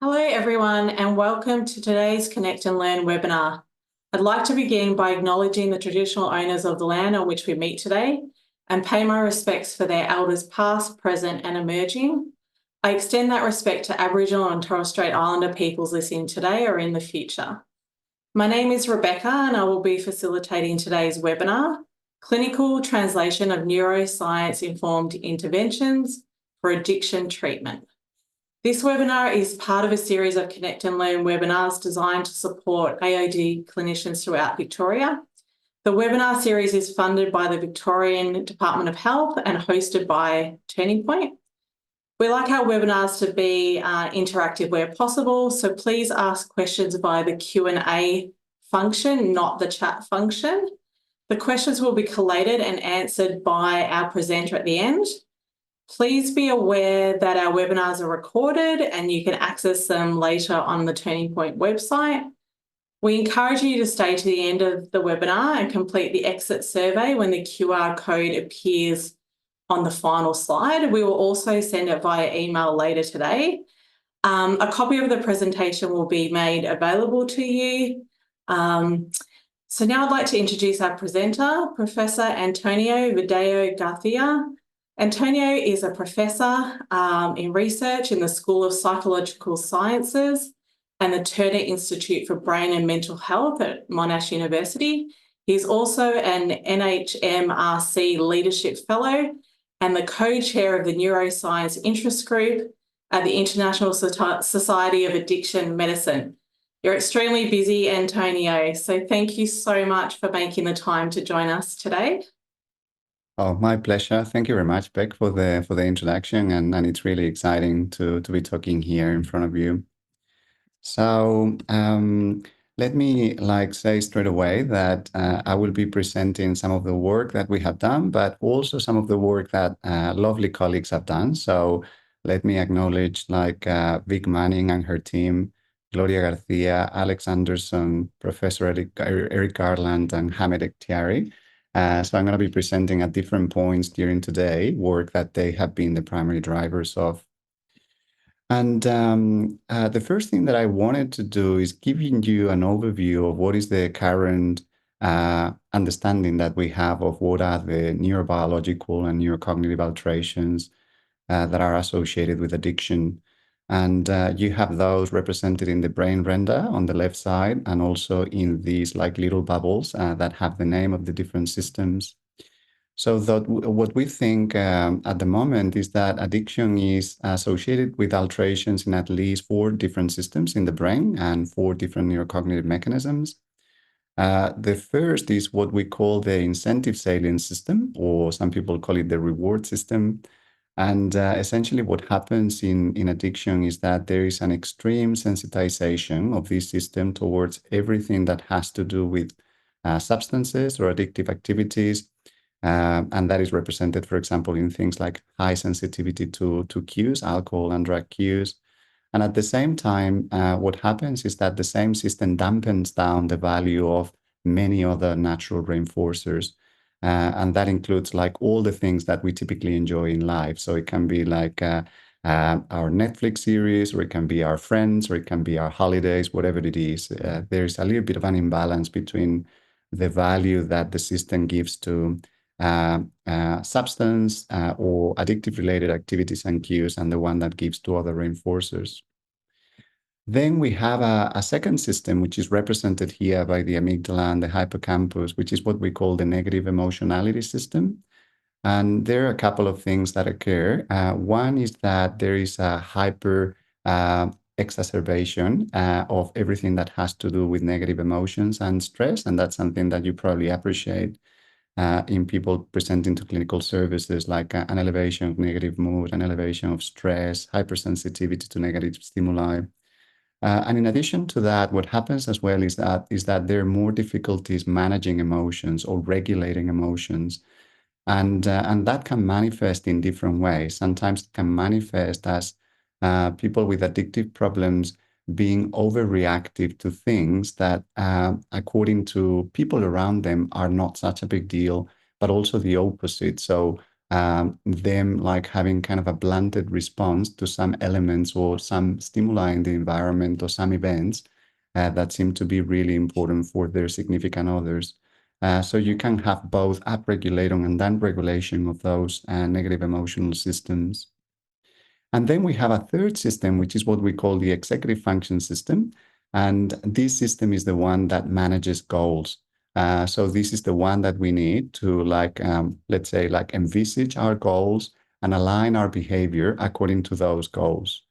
Hello everyone and welcome to today's Connect and Learn webinar. I'd like to begin by acknowledging the traditional owners of the land on which we meet today and pay my respects for their elders past, present and emerging. I extend that respect to Aboriginal and Torres Strait Islander peoples listening today or in the future. My name is Rebecca and I will be facilitating today's webinar, Clinical Translation of Neuroscience-Informed Interventions for Addiction Treatment. This webinar is part of a series of Connect and Learn webinars designed to support AOD clinicians throughout Victoria. The webinar series is funded by the Victorian Department of Health and hosted by Turning Point. We like our webinars to be interactive where possible, so please ask questions via the Q&A function, not the chat function. The questions will be collated and answered by our presenter at the end. Please be aware that our webinars are recorded and you can access them later on the Turning Point website. We encourage you to stay to the end of the webinar and complete the exit survey when the QR code appears on the final slide. We will also send it via email later today. A copy of the presentation will be made available to you. So now I'd like to introduce our presenter, Professor Antonio Verdejo-Garcia. Antonio is a professor in research in the School of Psychological Sciences and the Turner Institute for Brain and Mental Health at Monash University. He's also an NHMRC Leadership Fellow and the co-chair of the Neuroscience Interest Group at the International Society of Addiction Medicine. You're extremely busy, Antonio, so thank you so much for making the time to join us today. Oh, my pleasure. Thank you very much, Beck, for the introduction, and it's really exciting to be talking here in front of you. So let me say straight away that I will be presenting some of the work that we have done, but also some of the work that lovely colleagues have done. So let me acknowledge Vic Manning and her team, Gloria Garcia, Alex Anderson, Professor Eric Garland, and Hamed Ektiari. So I'm going to be presenting at different points during today work that they have been the primary drivers of. And the first thing that I wanted to do is giving you an overview of what is the current understanding that we have of what are the neurobiological and neurocognitive alterations that are associated with addiction. And you have those represented in the brain render on the left side, and also in these little bubbles that have the name of the different systems. So what we think at the moment is that addiction is associated with alterations in at least 4 different systems in the brain and 4 different neurocognitive mechanisms. The first is what we call the incentive salience system, or some people call it the reward system. And essentially what happens in addiction is that there is an extreme sensitization of this system towards everything that has to do with substances or addictive activities. And that is represented, for example, in things like high sensitivity to cues, alcohol and drug cues. And at the same time, what happens is that the same system dampens down the value of many other natural reinforcers. And that includes all the things that we typically enjoy in life. So it can be our Netflix series, or it can be our friends, or it can be our holidays, whatever it is. There's a little bit of an imbalance between the value that the system gives to substance or addictive related activities and cues, and the one that gives to other reinforcers. Then we have a second system, which is represented here by the amygdala and the hippocampus, which is what we call the negative emotionality system. And there are a couple of things that occur. One is that there is a hyper exacerbation of everything that has to do with negative emotions and stress. And that's something that you probably appreciate in people presenting to clinical services, like an elevation of negative mood, an elevation of stress, hypersensitivity to negative stimuli. And in addition to that, what happens as well is that there are more difficulties managing emotions or regulating emotions. And that can manifest in different ways. Sometimes it can manifest as people with addictive problems being overreactive to things that, according to people around them, are not such a big deal, but also the opposite. So them like having kind of a blunted response to some elements or some stimuli in the environment or some events that seem to be really important for their significant others. So you can have both upregulation and downregulation of those negative emotional systems. And then we have a third system, which is what we call the executive function system. And this system is the one that manages goals. So this is the one that we need to let's say envisage our goals and align our behavior according to those goals.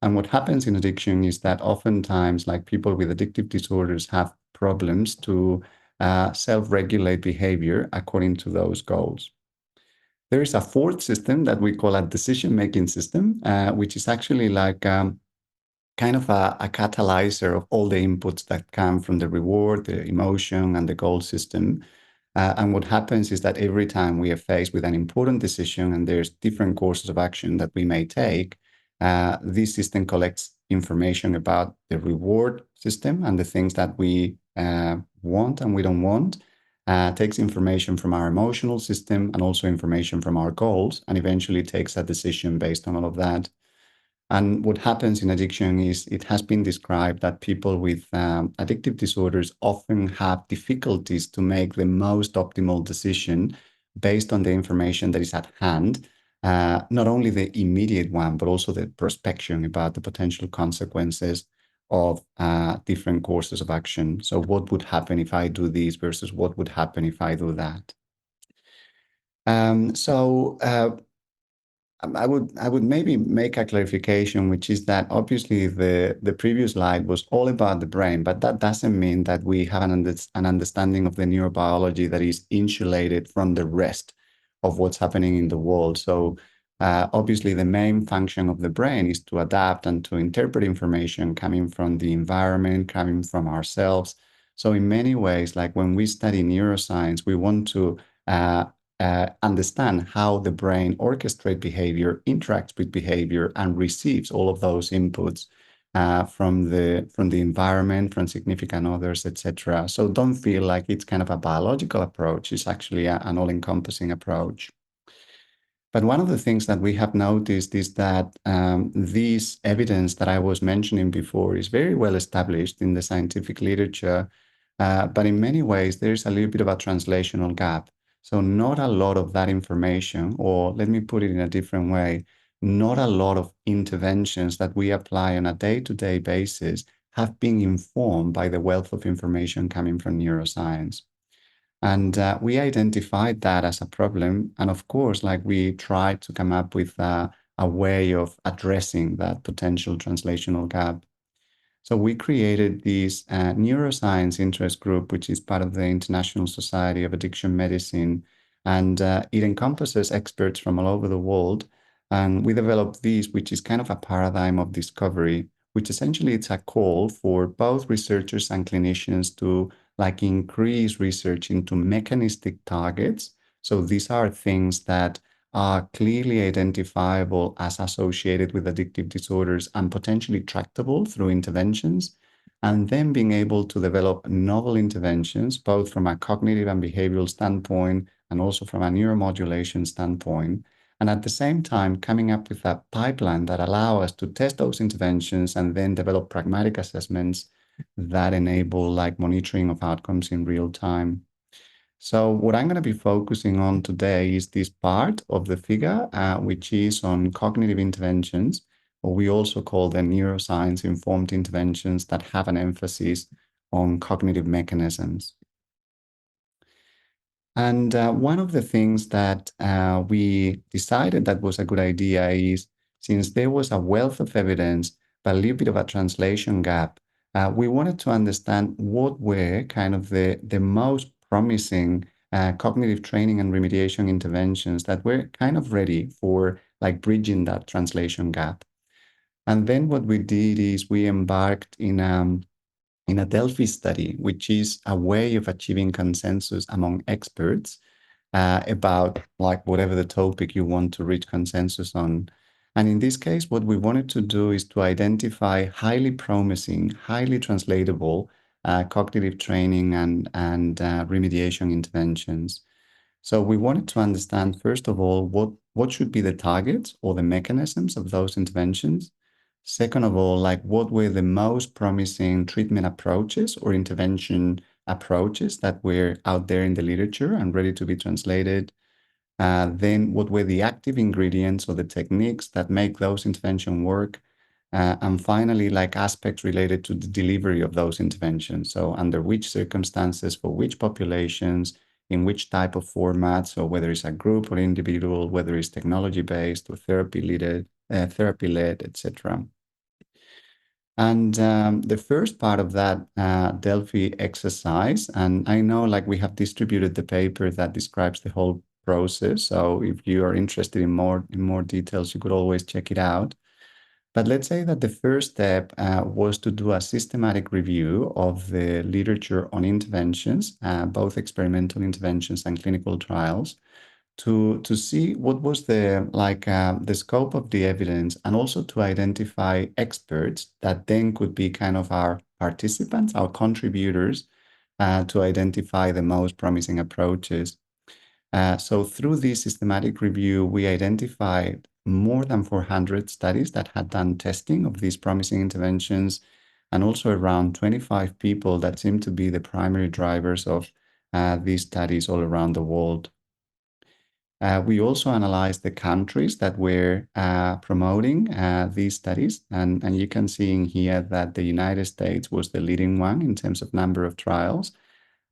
And what happens in addiction is that oftentimes like people with addictive disorders have problems to self-regulate behavior according to those goals. There is a fourth system that we call a decision-making system, which is actually kind of a catalyzer of all the inputs that come from the reward, the emotion, and the goal system. And what happens is that every time we are faced with an important decision and there's different courses of action that we may take, this system collects information about the reward system and the things that we want and we don't want, takes information from our emotional system and also information from our goals, and eventually takes a decision based on all of that. And what happens in addiction is it has been described that people with addictive disorders often have difficulties to make the most optimal decision based on the information that is at hand, not only the immediate one, but also the prospection about the potential consequences of different courses of action. So what would happen if I do this versus what would happen if I do that? So I would maybe make a clarification, which is that obviously the previous slide was all about the brain, but that doesn't mean that we have an understanding of the neurobiology that is insulated from the rest of what's happening in the world. So obviously the main function of the brain is to adapt and to interpret information coming from the environment, coming from ourselves. So in many ways, like when we study neuroscience, we want to understand how the brain orchestrates behavior, interacts with behavior, and receives all of those inputs from the environment, from significant others, etc. So don't feel like it's kind of a biological approach. It's actually an all-encompassing approach. But one of the things that we have noticed is that this evidence that I was mentioning before is very well established in the scientific literature, but in many ways, there's a little bit of a translational gap. So not a lot of that information, or let me put it in a different way, not a lot of interventions that we apply on a day-to-day basis have been informed by the wealth of information coming from neuroscience. And we identified that as a problem. And of course, like we tried to come up with a way of addressing that potential translational gap. So we created this Neuroscience Interest Group, which is part of the International Society of Addiction Medicine. And it encompasses experts from all over the world. And we developed this, which is kind of a paradigm of discovery, which essentially it's a call for both researchers and clinicians to like increase research into mechanistic targets. So these are things that are clearly identifiable as associated with addictive disorders and potentially tractable through interventions, and then being able to develop novel interventions, both from a cognitive and behavioral standpoint, and also from a neuromodulation standpoint. And at the same time, coming up with a pipeline that allow us to test those interventions and then develop pragmatic assessments that enable like monitoring of outcomes in real time. So what I'm going to be focusing on today is this part of the figure, which is on cognitive interventions, or we also call them neuroscience-informed interventions that have an emphasis on cognitive mechanisms. And one of the things that we decided that was a good idea is, since there was a wealth of evidence, but a little bit of a translation gap, we wanted to understand what were kind of the most promising cognitive training and remediation interventions that were kind of ready for like bridging that translation gap. And then what we did is we embarked in a Delphi study, which is a way of achieving consensus among experts about like whatever the topic you want to reach consensus on. And in this case, what we wanted to do is to identify highly promising, highly translatable cognitive training and remediation interventions. So we wanted to understand, first of all, what should be the targets or the mechanisms of those interventions. Second of all, like what were the most promising treatment approaches or intervention approaches that were out there in the literature and ready to be translated. Then what were the active ingredients or the techniques that make those interventions work? And finally, like aspects related to the delivery of those interventions. So under which circumstances, for which populations, in which type of format, so whether it's a group or individual, whether it's technology-based or therapy-led, etc. And the first part of that Delphi exercise, and I know like we have distributed the paper that describes the whole process. So if you are interested in more details, you could always check it out. But let's say that the first step was to do a systematic review of the literature on interventions, both experimental interventions and clinical trials, to see what was the scope of the evidence, and also to identify experts that then could be kind of our participants, our contributors, to identify the most promising approaches. So through this systematic review, we identified more than 400 studies that had done testing of these promising interventions, and also around 25 people that seem to be the primary drivers of these studies all around the world. We also analyzed the countries that were promoting these studies, and you can see in here that the United States was the leading one in terms of number of trials,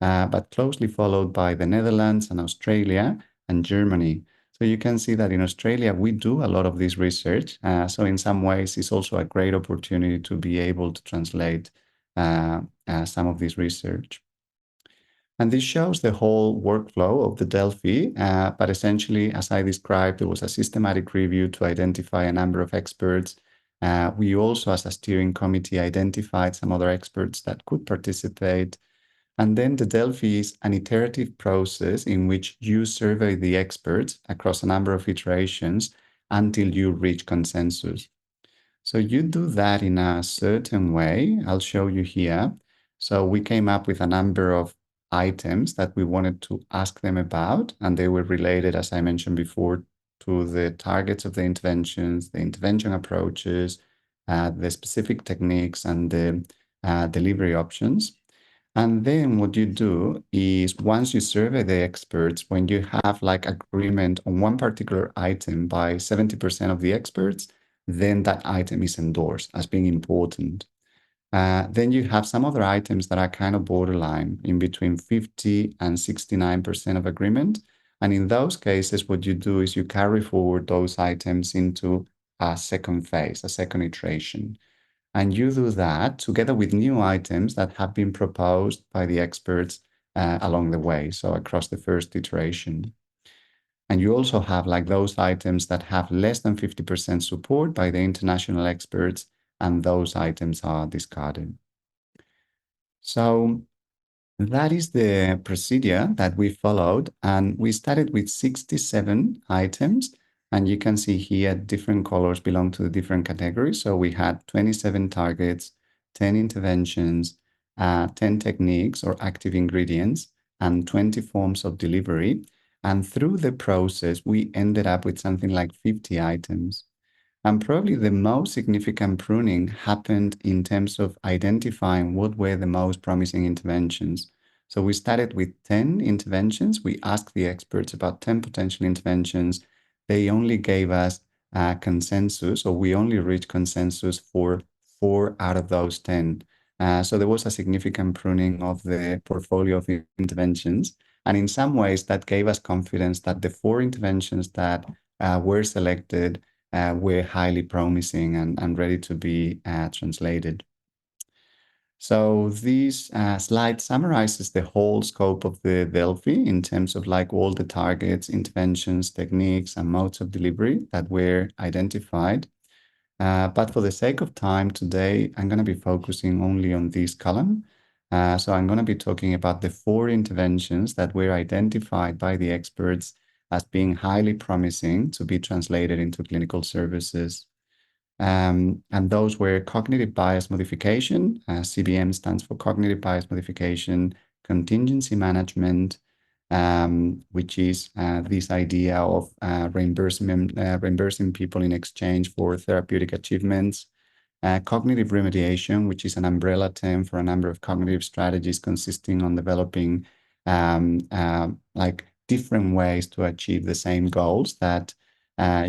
but closely followed by the Netherlands and Australia and Germany. So you can see that in Australia, we do a lot of this research. So in some ways, it's also a great opportunity to be able to translate some of this research. And this shows the whole workflow of the Delphi, but essentially, as I described, there was a systematic review to identify a number of experts. We also, as a steering committee, identified some other experts that could participate. And then the Delphi is an iterative process in which you survey the experts across a number of iterations until you reach consensus. So you do that in a certain way. I'll show you here. So we came up with a number of items that we wanted to ask them about, and they were related, as I mentioned before, to the targets of the interventions, the intervention approaches, the specific techniques, and the delivery options. And then what you do is once you survey the experts, when you have like agreement on one particular item by 70% of the experts, then that item is endorsed as being important. Then you have some other items that are kind of borderline in between 50 and 69% of agreement. And in those cases, what you do is you carry forward those items into a second phase, a second iteration. And you do that together with new items that have been proposed by the experts along the way, so across the first iteration. And you also have like those items that have less than 50% support by the international experts, and those items are discarded. So that is the procedure that we followed, and we started with 67 items, and you can see here different colors belong to the different categories. So we had 27 targets, 10 interventions, 10 techniques or active ingredients, and 20 forms of delivery. And through the process, we ended up with something like 50 items. And probably the most significant pruning happened in terms of identifying what were the most promising interventions. So we started with 10 interventions. We asked the experts about 10 potential interventions. They only gave us a consensus, or we only reached consensus for 4 out of those 10. So there was a significant pruning of the portfolio of interventions. And in some ways, that gave us confidence that the 4 interventions that were selected were highly promising and ready to be translated. So this slide summarizes the whole scope of the Delphi in terms of like all the targets, interventions, techniques, and modes of delivery that were identified. But for the sake of time today, I'm going to be focusing only on this column. So I'm going to be talking about the 4 interventions that were identified by the experts as being highly promising to be translated into clinical services. And those were cognitive bias modification, CBM stands for cognitive bias modification, contingency management, which is this idea of reimbursing people in exchange for therapeutic achievements. Cognitive remediation, which is an umbrella term for a number of cognitive strategies consisting on developing like different ways to achieve the same goals that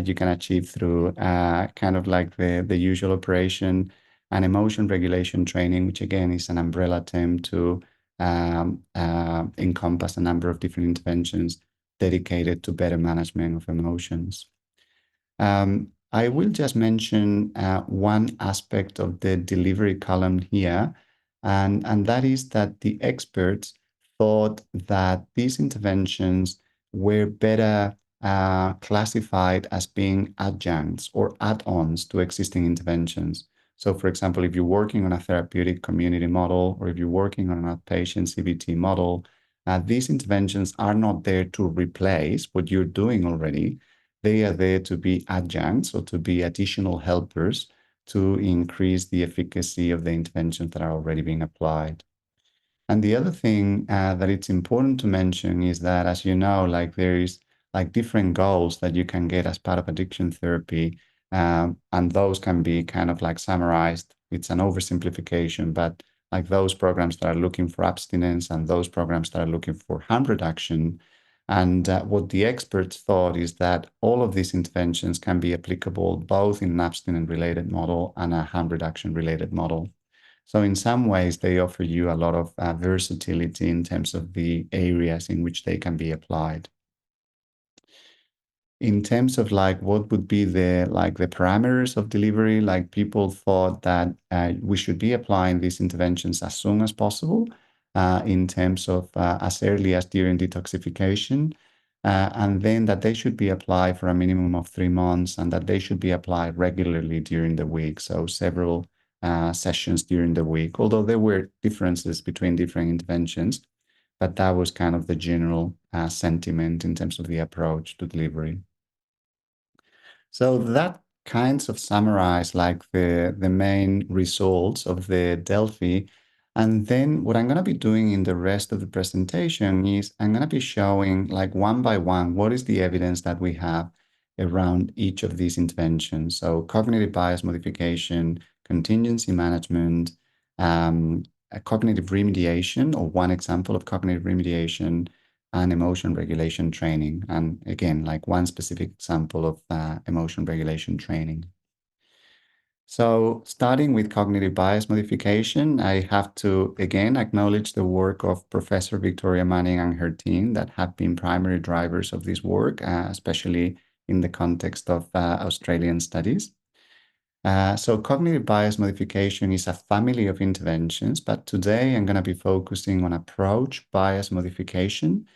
you can achieve through kind of like the usual operation. And emotion regulation training, which again is an umbrella term to encompass a number of different interventions dedicated to better management of emotions. I will just mention one aspect of the delivery column here, and that is that the experts thought that these interventions were better classified as being adjuncts or add-ons to existing interventions. So, for example, if you're working on a therapeutic community model or if you're working on an outpatient CBT model, these interventions are not there to replace what you're doing already. They are there to be adjuncts or to be additional helpers to increase the efficacy of the interventions that are already being applied. And the other thing that it's important to mention is that, as you know, like there is like different goals that you can get as part of addiction therapy, and those can be kind of like summarized. It's an oversimplification, but like those programs that are looking for abstinence and those programs that are looking for harm reduction. And what the experts thought is that all of these interventions can be applicable both in an abstinence-related model and a harm reduction-related model. So in some ways, they offer you a lot of versatility in terms of the areas in which they can be applied. In terms of like what would be the parameters of delivery, like people thought that we should be applying these interventions as soon as possible, in terms of as early as during detoxification, and then that they should be applied for a minimum of 3 months, and that they should be applied regularly during the week, so several sessions during the week. Although there were differences between different interventions, but that was kind of the general sentiment in terms of the approach to delivery. So that kinds of summarize like the main results of the Delphi. And then what I'm going to be doing in the rest of the presentation is I'm going to be showing like one by one what is the evidence that we have around each of these interventions. So cognitive bias modification, contingency management, a cognitive remediation, or one example of cognitive remediation, and emotion regulation training. And again, like one specific example of emotion regulation training. So starting with cognitive bias modification, I have to again acknowledge the work of Professor Victoria Manning and her team that have been primary drivers of this work, especially in the context of Australian studies. So cognitive bias modification is a family of interventions, but today I'm going to be focusing on approach bias modification,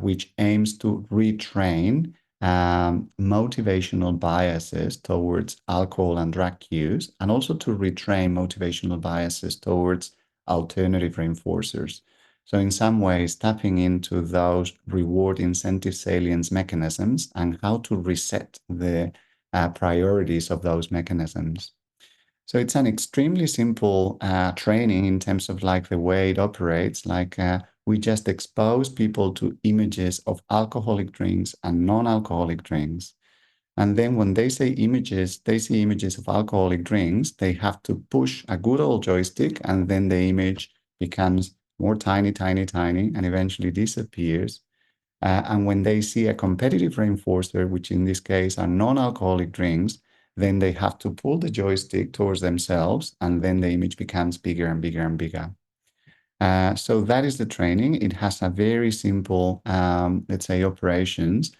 which aims to retrain motivational biases towards alcohol and drug use, and also to retrain motivational biases towards alternative reinforcers. So in some ways, tapping into those reward incentive salience mechanisms and how to reset the priorities of those mechanisms. So it's an extremely simple training in terms of like the way it operates. Like we just expose people to images of alcoholic drinks and non-alcoholic drinks. And then when they see images of alcoholic drinks, they have to push a good old joystick, and then the image becomes more tiny, tiny, tiny, and eventually disappears. And when they see a competitive reinforcer, which in this case are non-alcoholic drinks, then they have to pull the joystick towards themselves, and then the image becomes bigger and bigger and bigger. So that is the training. It has a very simple, let's say, operations,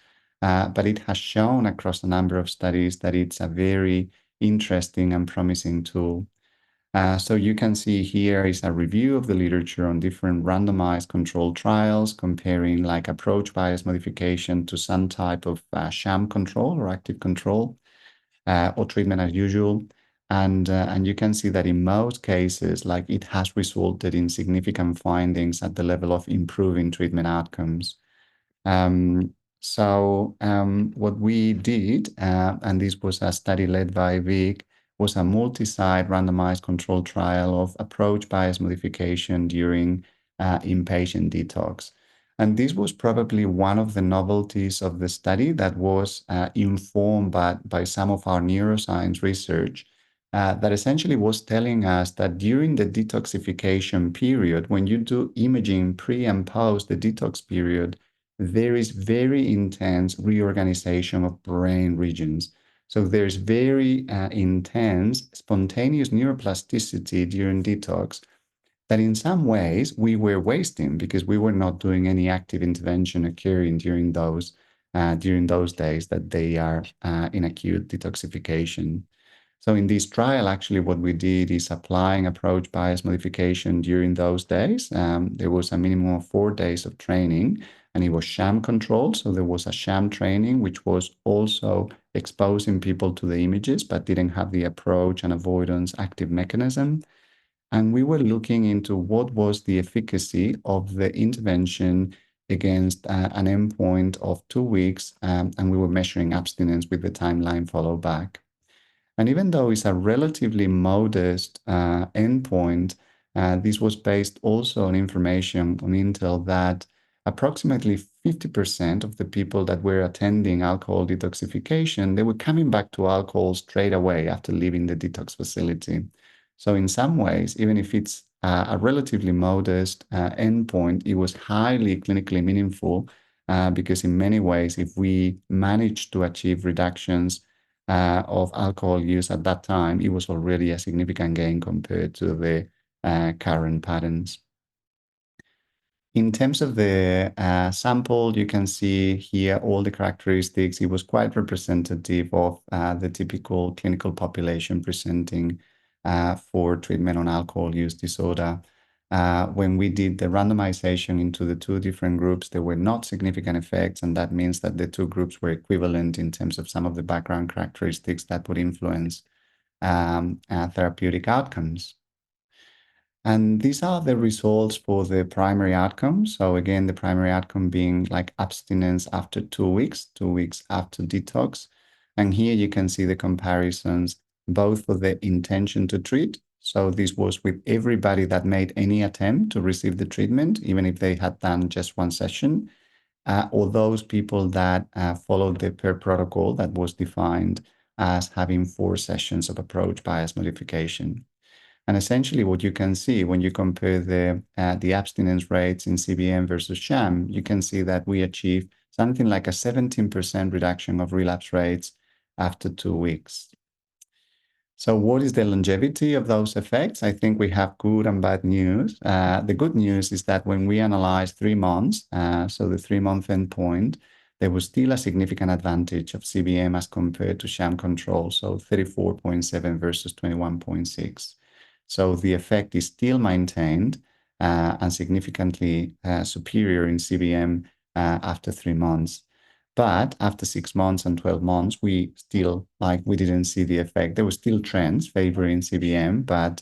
but it has shown across a number of studies that it's a very interesting and promising tool. So you can see here is a review of the literature on different randomized controlled trials comparing like approach bias modification to some type of sham control or active control or treatment as usual. And you can see that in most cases, like it has resulted in significant findings at the level of improving treatment outcomes. What we did, and this was a study led by Vic, was a multi-site randomized controlled trial of approach bias modification during inpatient detox. And this was probably one of the novelties of the study that was informed by some of our neuroscience research that essentially was telling us that during the detoxification period, when you do imaging pre and post the detox period, there is very intense reorganization of brain regions. So there's very intense spontaneous neuroplasticity during detox that in some ways we were wasting because we were not doing any active intervention occurring during those days that they are in acute detoxification. So in this trial, actually, what we did is applying approach bias modification during those days. There was a minimum of 4 days of training, and it was sham controlled. So there was a sham training, which was also exposing people to the images, but didn't have the approach and avoidance active mechanism. And we were looking into what was the efficacy of the intervention against an endpoint of 2 weeks, and we were measuring abstinence with the timeline followed back. And even though it's a relatively modest endpoint, this was based also on information on Intel that approximately 50% of the people that were attending alcohol detoxification, they were coming back to alcohol straight away after leaving the detox facility. So in some ways, even if it's a relatively modest endpoint, it was highly clinically meaningful because in many ways, if we managed to achieve reductions of alcohol use at that time, it was already a significant gain compared to the current patterns. In terms of the sample, you can see here all the characteristics. It was quite representative of the typical clinical population presenting for treatment on alcohol use disorder. When we did the randomization into the two different groups, there were not significant effects, and that means that the two groups were equivalent in terms of some of the background characteristics that would influence therapeutic outcomes. And these are the results for the primary outcome. So again, the primary outcome being like abstinence after 2 weeks, 2 weeks after detox. And here you can see the comparisons, both for the intention to treat. So this was with everybody that made any attempt to receive the treatment, even if they had done just one session, or those people that followed the per protocol that was defined as having 4 sessions of approach bias modification. And essentially, what you can see when you compare the abstinence rates in CBM versus sham, you can see that we achieve something like a 17% reduction of relapse rates after 2 weeks. So what is the longevity of those effects? I think we have good and bad news. The good news is that when we analyze 3 months, so the 3-month endpoint, there was still a significant advantage of CBM as compared to sham control, so 34.7 versus 21.6. So the effect is still maintained and significantly superior in CBM after 3 months. But after 6 months and 12 months, we didn't see the effect. There were still trends favoring CBM, but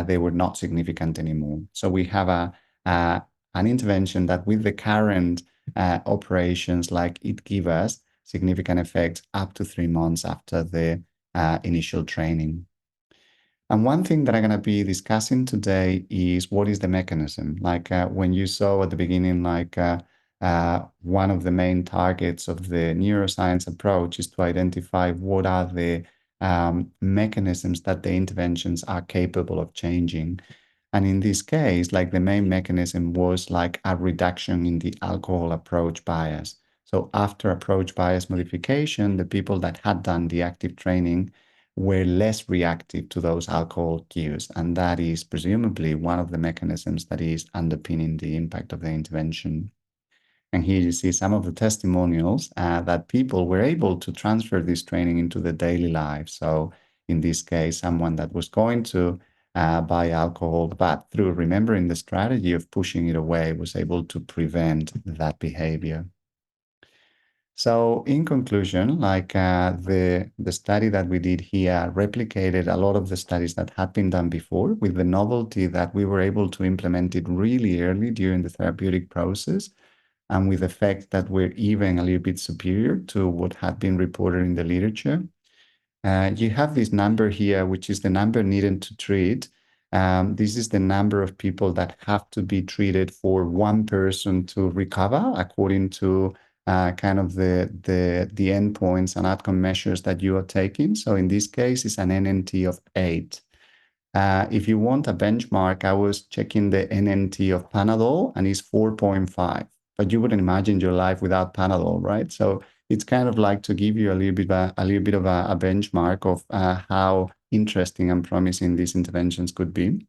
they were not significant anymore. So we have an intervention that with the current operations, like it gives us significant effects up to 3 months after the initial training. And one thing that I'm going to be discussing today is what is the mechanism. Like when you saw at the beginning, one of the main targets of the neuroscience approach is to identify what are the mechanisms that the interventions are capable of changing. And in this case, like the main mechanism was like a reduction in the alcohol approach bias. So after approach bias modification, the people that had done the active training were less reactive to those alcohol cues. And that is presumably one of the mechanisms that is underpinning the impact of the intervention. And here you see some of the testimonials that people were able to transfer this training into their daily life. So in this case, someone that was going to buy alcohol, but through remembering the strategy of pushing it away, was able to prevent that behavior. So in conclusion, the study that we did here replicated a lot of the studies that had been done before, with the novelty that we were able to implement it really early during the therapeutic process, and with effects that were even a little bit superior to what had been reported in the literature. You have this number here, which is the number needed to treat This is the number of people that have to be treated for one person to recover according to kind of the endpoints and outcome measures that you are taking. So in this case, it's an NNT of 8. If you want a benchmark, I was checking the NNT of Panadol and it's 4.5. But you wouldn't imagine your life without Panadol, right? So it's kind of like to give you a little bit of a benchmark of how interesting and promising these interventions could be.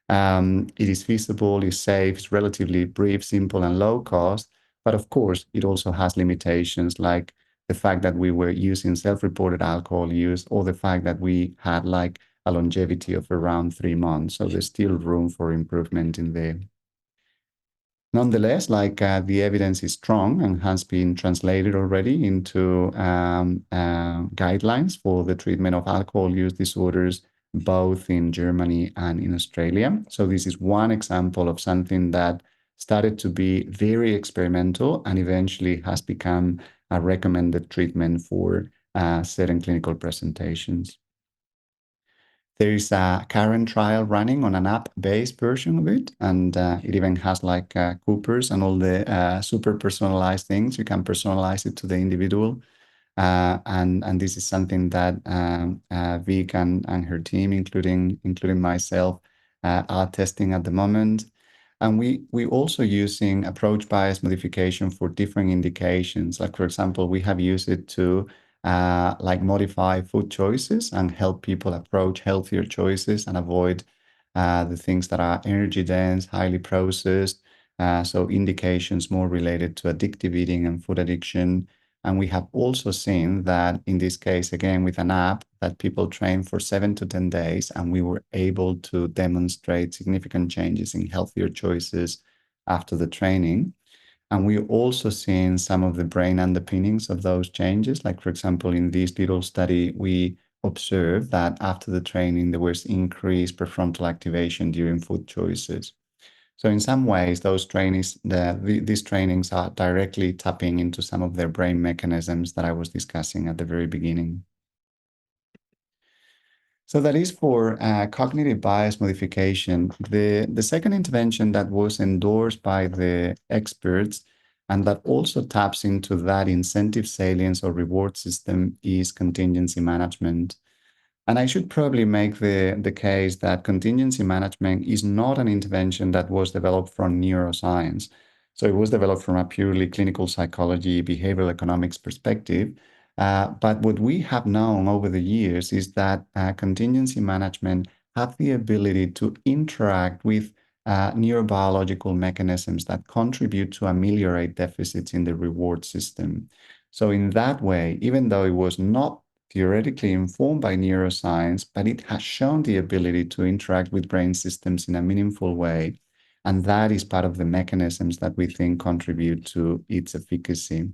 It is feasible, it's safe, it's relatively brief, simple, and low cost. But of course, it also has limitations like the fact that we were using self-reported alcohol use or the fact that we had like a longevity of around 3 months. So there's still room for improvement in there. Nonetheless, the evidence is strong and has been translated already into guidelines for the treatment of alcohol use disorders, both in Germany and in Australia. So this is one example of something that started to be very experimental and eventually has become a recommended treatment for certain clinical presentations. There is a current trial running on an app-based version of it, and it even has like Coopers and all the super personalized things. You can personalize it to the individual. And this is something that Vic and her team, including myself, are testing at the moment. And we also using approach bias modification for different indications. Like for example, we have used it to like modify food choices and help people approach healthier choices and avoid the things that are energy dense, highly processed. So indications more related to addictive eating and food addiction. And we have also seen that in this case, again, with an app that people train for 7 to 10 days, and we were able to demonstrate significant changes in healthier choices after the training. And we also seen some of the brain underpinnings of those changes. Like, for example, in this little study, we observed that after the training, there was increased prefrontal activation during food choices. So in some ways, these trainings are directly tapping into some of their brain mechanisms that I was discussing at the very beginning. So that is for cognitive bias modification. The second intervention that was endorsed by the experts and that also taps into that incentive salience or reward system is contingency management. And I should probably make the case that contingency management is not an intervention that was developed from neuroscience. So it was developed from a purely clinical psychology, behavioral economics perspective. But what we have known over the years is that contingency management have the ability to interact with neurobiological mechanisms that contribute to ameliorate deficits in the reward system. So in that way, even though it was not theoretically informed by neuroscience, but it has shown the ability to interact with brain systems in a meaningful way. And that is part of the mechanisms that we think contribute to its efficacy.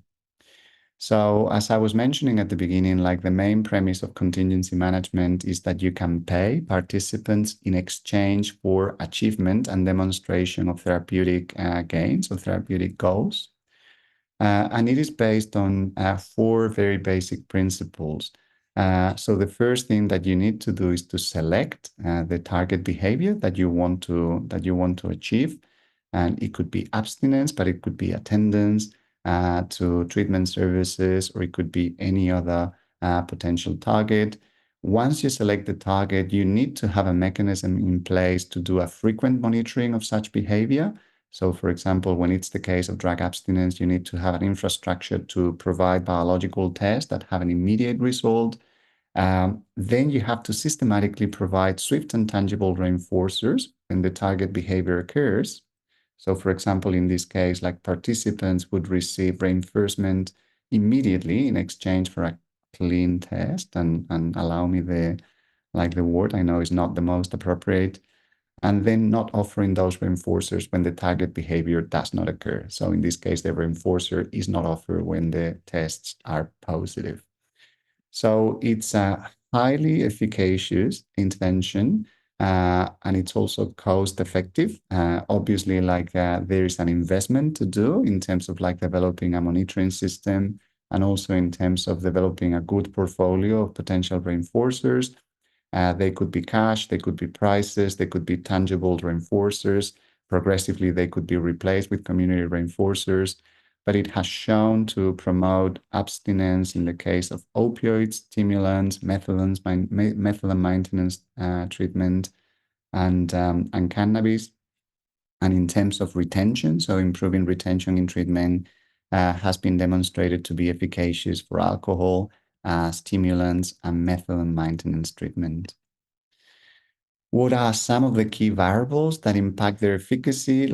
So, as I was mentioning at the beginning, like the main premise of contingency management is that you can pay participants in exchange for achievement and demonstration of therapeutic gains or therapeutic goals. And it is based on 4 very basic principles. So the first thing that you need to do is to select the target behavior that you want to achieve, and it could be abstinence, but it could be attendance to treatment services, or it could be any other potential target. Once you select the target, you need to have a mechanism in place to do a frequent monitoring of such behavior. So, for example, when it's the case of drug abstinence, you need to have an infrastructure to provide biological tests that have an immediate result. Then you have to systematically provide swift and tangible reinforcers when the target behavior occurs. So, for example, in this case, like participants would receive reinforcement immediately in exchange for a clean test, and allow me the word I know is not the most appropriate, and then not offering those reinforcers when the target behavior does not occur. So in this case, the reinforcer is not offered when the tests are positive. So it's a highly efficacious intervention, and it's also cost effective. Obviously, there is an investment to do in terms of like developing a monitoring system, and also in terms of developing a good portfolio of potential reinforcers. They could be cash, they could be prices, they could be tangible reinforcers. Progressively, they could be replaced with community reinforcers. But it has shown to promote abstinence in the case of opioids, stimulants, methadone maintenance treatment, and cannabis. And in terms of retention, so improving retention in treatment has been demonstrated to be efficacious for alcohol, stimulants, and methadone maintenance treatment. What are some of the key variables that impact their efficacy?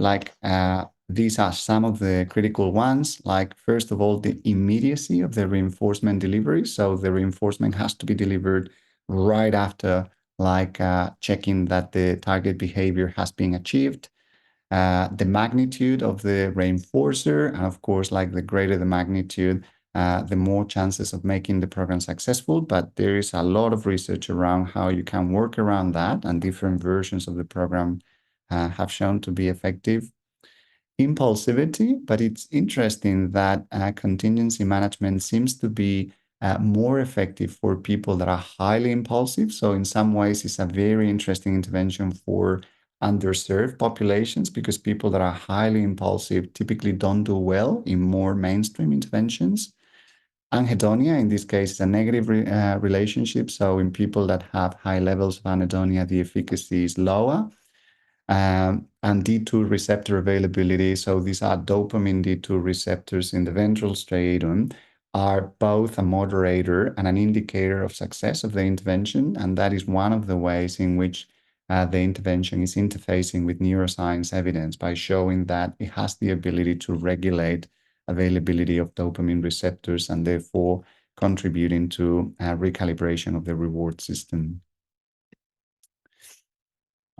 These are some of the critical ones. Like, first of all, the immediacy of the reinforcement delivery. So the reinforcement has to be delivered right after, checking that the target behavior has been achieved. The magnitude of the reinforcer, and of course, like the greater the magnitude, the more chances of making the program successful. But there is a lot of research around how you can work around that, and different versions of the program have shown to be effective. Impulsivity, but it's interesting that contingency management seems to be more effective for people that are highly impulsive. So in some ways, it's a very interesting intervention for underserved populations, because people that are highly impulsive typically don't do well in more mainstream interventions. Anhedonia, in this case, is a negative relationship. So in people that have high levels of anhedonia, the efficacy is lower. And D2 receptor availability. So these are dopamine D2 receptors in the ventral striatum, are both a moderator and an indicator of success of the intervention. And that is one of the ways in which the intervention is interfacing with neuroscience evidence, by showing that it has the ability to regulate availability of dopamine receptors, and therefore contributing to recalibration of the reward system.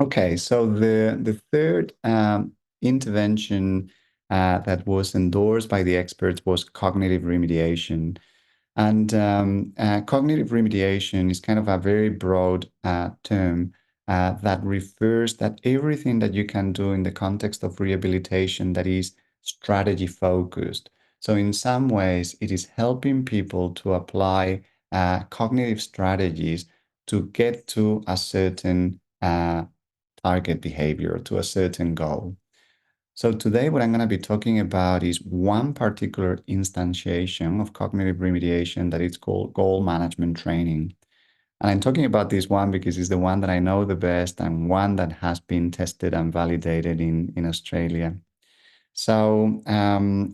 Okay, so the third intervention that was endorsed by the experts was cognitive remediation. And cognitive remediation is kind of a very broad term that refers that everything that you can do in the context of rehabilitation that is strategy focused. So in some ways, it is helping people to apply cognitive strategies to get to a certain target behavior, to a certain goal. So today, what I'm going to be talking about is one particular instantiation of cognitive remediation that is called goal management training. And I'm talking about this one because it's the one that I know the best, and one that has been tested and validated in Australia. So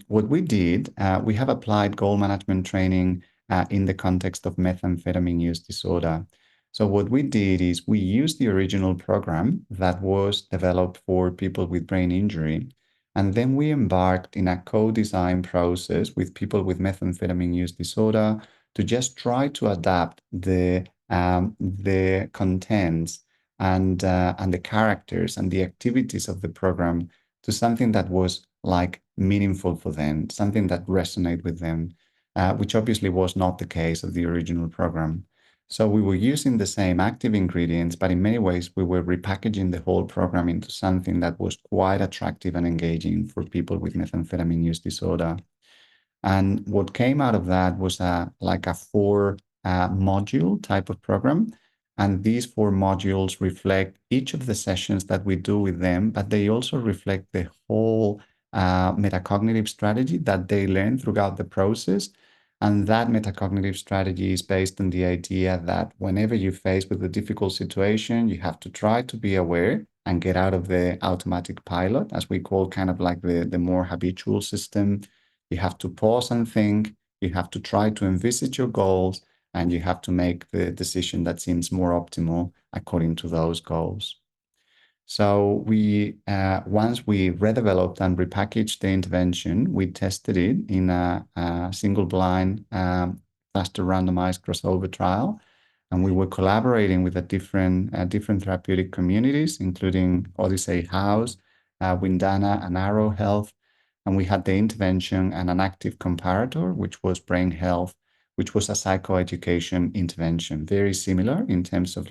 what we did, we have applied goal management training in the context of methamphetamine use disorder. So what we did is we used the original program that was developed for people with brain injury, and then we embarked in a co-design process with people with methamphetamine use disorder to just try to adapt the contents and the characters and the activities of the program to something that was meaningful for them, something that resonated with them, which obviously was not the case of the original program. So we were using the same active ingredients, but in many ways we were repackaging the whole program into something that was quite attractive and engaging for people with methamphetamine use disorder. And what came out of that was a four module type of program. And these four modules reflect each of the sessions that we do with them, but they also reflect the whole metacognitive strategy that they learn throughout the process. And that metacognitive strategy is based on the idea that whenever you're faced with a difficult situation, you have to try to be aware and get out of the automatic pilot, as we call kind of like the more habitual system. You have to pause and think. You have to try to envisage your goals, and you have to make the decision that seems more optimal according to those goals. So once we redeveloped and repackaged the intervention, we tested it in a single-blind, cluster randomized crossover trial, and we were collaborating with different therapeutic communities, including Odyssey House, Windana, and Arrow Health. And we had the intervention and an active comparator, which was Brain Health, which was a psychoeducation intervention, very similar in terms of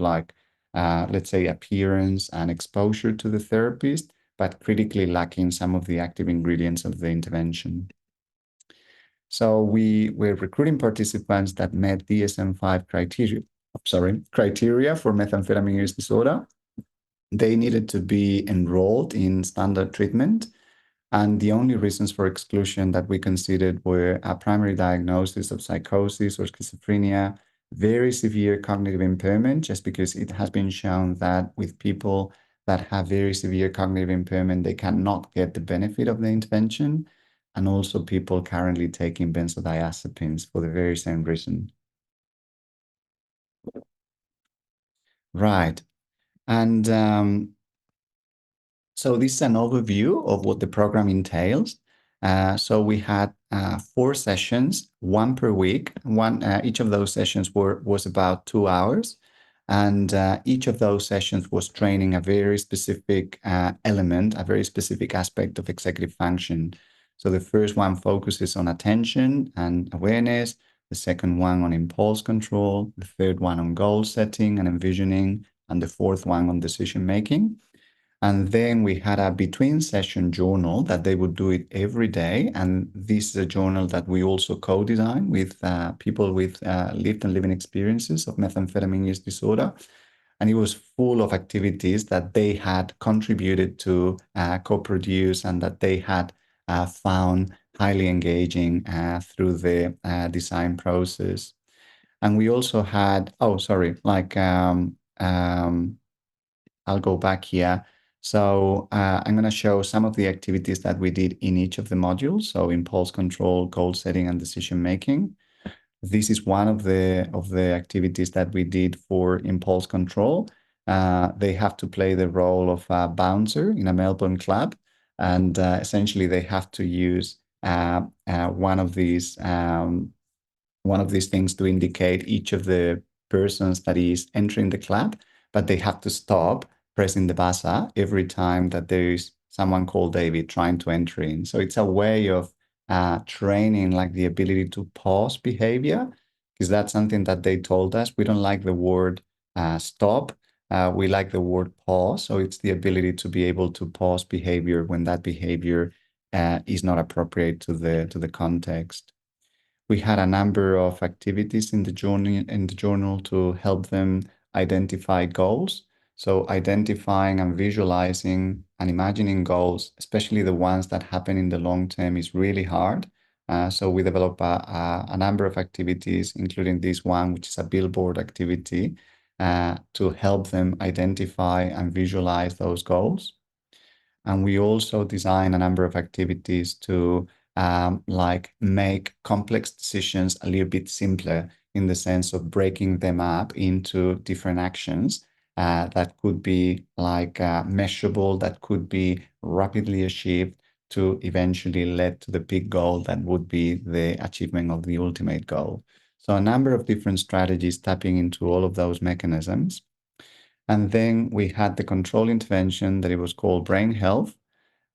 let's say, appearance and exposure to the therapist, but critically lacking some of the active ingredients of the intervention. So we were recruiting participants that met DSM-5 criteria, criteria for methamphetamine use disorder. They needed to be enrolled in standard treatment. And the only reasons for exclusion that we considered were a primary diagnosis of psychosis or schizophrenia, very severe cognitive impairment, just because it has been shown that with people that have very severe cognitive impairment, they cannot get the benefit of the intervention, and also people currently taking benzodiazepines for the very same reason. Right. And so this is an overview of what the program entails. So we had 4 sessions, one per week. Each of those sessions was about 2 hours, and each of those sessions was training a very specific element, a very specific aspect of executive function. So the first one focuses on attention and awareness. The second one on impulse control. The third one on goal setting and envisioning, and the fourth one on decision making. And then we had a between session journal that they would do it every day. And this is a journal that we also co-design with people with lived and living experiences of methamphetamine use disorder. And it was full of activities that they had contributed to co-produce and that they had found highly engaging through the design process. And we also had, I'll go back here. So I'm going to show some of the activities that we did in each of the modules. So impulse control, goal setting, and decision making. This is one of the activities that we did for impulse control. They have to play the role of a bouncer in a Melbourne club, and essentially they have to use one of these things to indicate each of the persons that is entering the club, but they have to stop pressing the buzzer every time that there is someone called David trying to enter in. So it's a way of training like the ability to pause behavior, because that's something that they told us. We don't like the word stop. We like the word pause. So it's the ability to be able to pause behavior when that behavior is not appropriate to the context. We had a number of activities in the journal to help them identify goals. So identifying and visualizing and imagining goals, especially the ones that happen in the long term, is really hard. So we developed a number of activities, including this one, which is a billboard activity, to help them identify and visualize those goals. And we also design a number of activities to like make complex decisions a little bit simpler, in the sense of breaking them up into different actions that could be like measurable, that could be rapidly achieved, to eventually lead to the big goal that would be the achievement of the ultimate goal. So a number of different strategies tapping into all of those mechanisms. And then we had the control intervention that it was called brain health.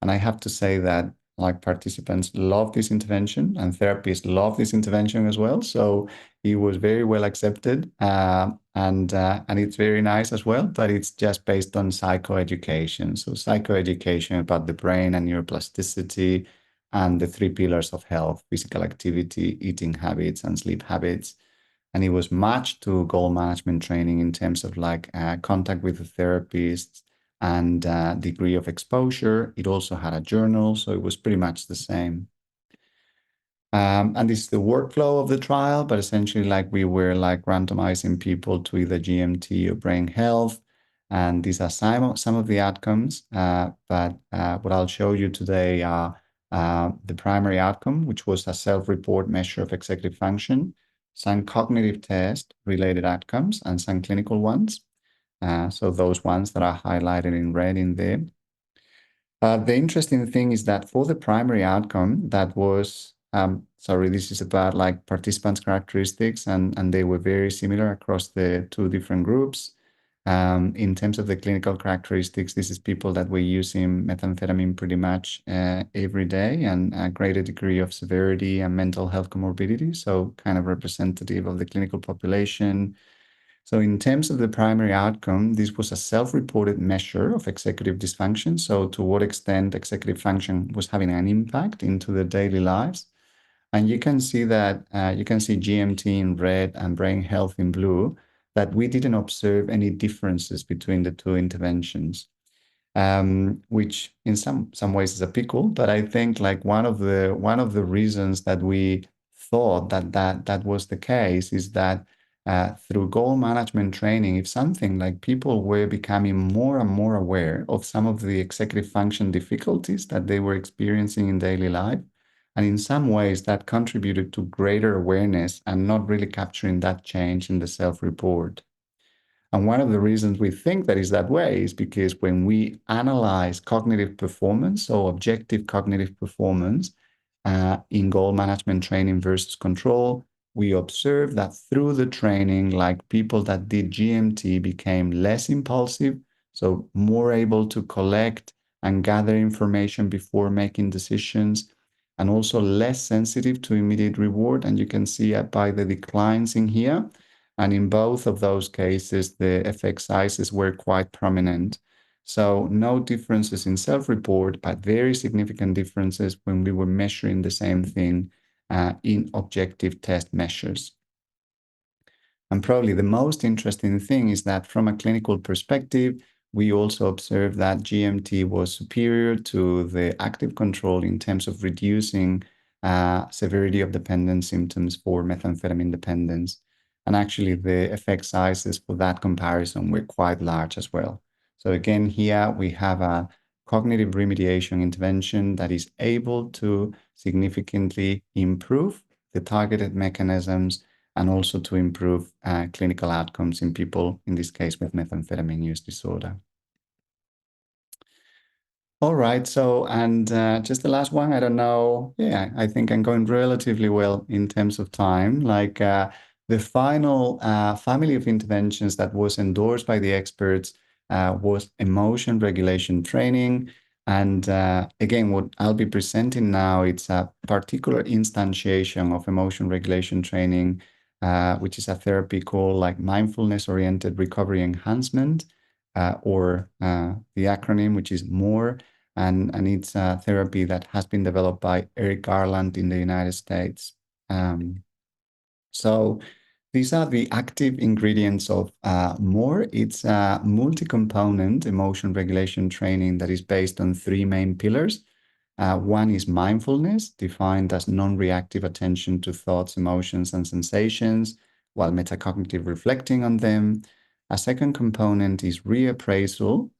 And I have to say that like participants love this intervention and therapists love this intervention as well. So it was very well accepted, and it's very nice as well. But it's just based on psychoeducation. So psychoeducation about the brain and neuroplasticity and the 3 pillars of health: physical activity, eating habits, and sleep habits. And it was matched to goal management training in terms of like contact with the therapists and degree of exposure. It also had a journal, so it was pretty much the same. And this is the workflow of the trial, but essentially like we were like randomizing people to either GMT or brain health. And these are some of the outcomes, but what I'll show you today are the primary outcome, which was a self-report measure of executive function, some cognitive test related outcomes, and some clinical ones. So those ones that are highlighted in red in there. The interesting thing is that for the primary outcome, that was, this is about like participants' characteristics, and they were very similar across the 2 different groups. In terms of the clinical characteristics, this is people that were using methamphetamine pretty much every day, and a greater degree of severity and mental health comorbidity, so kind of representative of the clinical population. So in terms of the primary outcome, this was a self-reported measure of executive dysfunction. So to what extent executive function was having an impact into their daily lives. And you can see that, you can see GMT in red and brain health in blue. that we didn't observe any differences between the two interventions, which in some ways is a pickle. But I think like one of the reasons that we thought that was the case is that through goal management training, if something like people were becoming more and more aware of some of the executive function difficulties that they were experiencing in daily life, and in some ways that contributed to greater awareness and not really capturing that change in the self-report. And one of the reasons we think that is that way is because when we analyze cognitive performance, so objective cognitive performance, in goal management training versus control, we observe that through the training, like people that did GMT became less impulsive, so more able to collect and gather information before making decisions, and also less sensitive to immediate reward. And you can see by the declines in here. And in both of those cases, the effect sizes were quite prominent. So no differences in self-report, but very significant differences when we were measuring the same thing in objective test measures. And probably the most interesting thing is that from a clinical perspective, we also observed that GMT was superior to the active control in terms of reducing severity of dependence symptoms for methamphetamine dependence. And actually, the effect sizes for that comparison were quite large as well. So again, here we have a cognitive remediation intervention that is able to significantly improve the targeted mechanisms and also to improve clinical outcomes in people, in this case with methamphetamine use disorder. All right, so, and just the last one, I don't know. Yeah, I think I'm going relatively well in terms of time. Like the final family of interventions that was endorsed by the experts was emotion regulation training. And again, what I'll be presenting now, it's a particular instantiation of emotion regulation training, which is a therapy called like mindfulness-oriented recovery enhancement, or the acronym, which is MORE. And it's a therapy that has been developed by Eric Garland in the United States. So these are the active ingredients of MORE. It's a multi-component emotion regulation training that is based on three main pillars. One is mindfulness, defined as non-reactive attention to thoughts, emotions, and sensations, while metacognitive reflecting on them. A second component is reappraisal,